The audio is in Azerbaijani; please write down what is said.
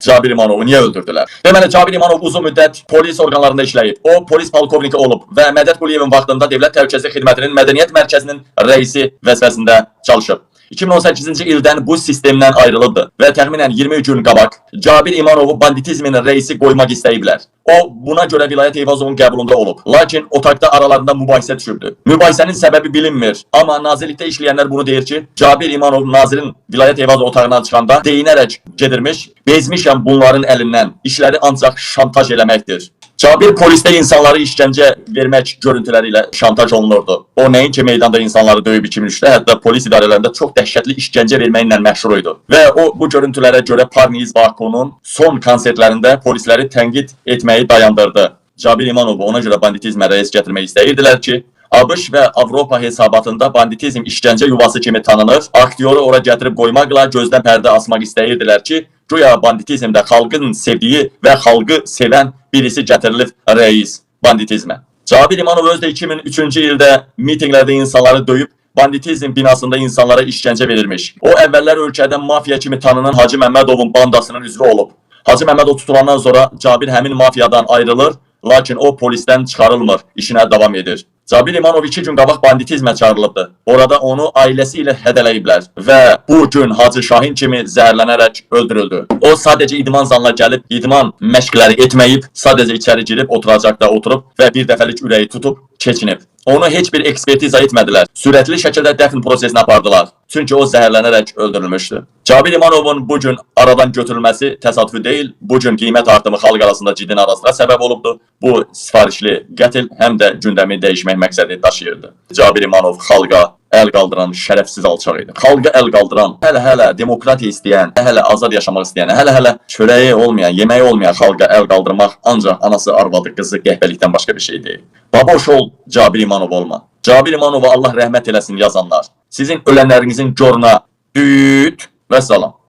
Cabir İmanovu niyə öldürdülər? Deməli, Cabir İmanov uzun müddət polis orqanlarında işləyib. O, polis polkovniki olub və Mədət Quliyevin vaxtında Dövlət Təhlükəsizlik Xidmətinin Mədəniyyət Mərkəzinin rəisi vəzifəsində çalışıb. 2018-ci ildən bu sistemdən ayrılıbdır və təxminən 20 gün qabaq Cabir İmanovu banditizmin reisi qoymaq istəyiblər. O, buna görə Vilayət Eyvazovun qəbulunda olub. Lakin otaqda aralarında mübahisə düşübdür. Mübahisənin səbəbi bilinmir. Amma nazirlikdə işləyənlər bunu deyir ki, Cabir İmanov nazirin Vilayət Eyvazov otağından çıxanda deyinərək gedirmiş, bezmişəm bunların əlindən, işləri ancaq şantaj eləməkdir. Cabir polisdə insanları işgəncə vermək görüntüləri ilə şantaj olunurdu. O nəinki meydanda insanları döyüb 2003-də, hətta polis idarələrində çox dəhşətli işgəncə verməklə məşhur idi. Və o bu görüntülərə görə Parniz Bakunun son konsertlərində polisləri tənqid etməyi dayandırdı. Cabir İmanovu ona görə banditizmə rəis gətirmək istəyirdilər ki, ABŞ və Avropa hesabatında banditizm işgəncə yuvası kimi tanınır. Aktyoru ora gətirib qoymaqla gözdən pərdə asmaq istəyirdilər ki, güya banditizmdə xalqın sevdiyi və xalqı sevən birisi gətirilib rəis banditizmə. Cabir İmanov özü də 2003-cü ildə mitinqlərdə insanları döyüb banditizm binasında insanlara işgəncə verilmiş. O əvvəllər ölkədə mafiya kimi tanınan Hacı Məmmədovun bandasının üzvü olub. Hacı Məmmədov tutulandan sonra Cabir həmin mafiyadan ayrılır, lakin o polisdən çıxarılmır, işinə davam edir. Cabir İmanov 2 gün qabaq banditizmə çağırılıbdı. Orada onu ailəsi ilə hədələyiblər və bu gün Hacı Şahin kimi zəhərlənərək öldürüldü. O sadəcə idman zalına gəlib, idman məşqləri etməyib, sadəcə içəri girib, oturacaqda oturub və bir dəfəlik ürəyi tutub keçinib. Onu heç bir ekspertiza etmədilər. Sürətli şəkildə dəfn prosesinə apardılar. Çünki o zəhərlənərək öldürülmüşdü. Cabir İmanovun bu gün aradan götürülməsi təsadüfi deyil. Bu gün qiymət artımı xalq arasında ciddi narazılığa səbəb olubdu. Bu sifarişli qətl həm də gündəmi dəyişmək məqsədi daşıyırdı. Cabir İmanov xalqa əl qaldıran şərəfsiz alçaq idi. Xalqa əl qaldıran, hələ demokratiya istəyən, hələ azad yaşamaq istəyən, hələ çörəyi olmayan, yeməyi olmayan xalqa əl qaldırmaq ancaq anası, arvadı, qızı qəhbəlikdən başqa bir şey deyil. Baboş ol, Cabir İmanov olma. Cabir İmanova Allah rəhmət eləsin yazanlar. Sizin ölənlərinizin coruna düt və salam.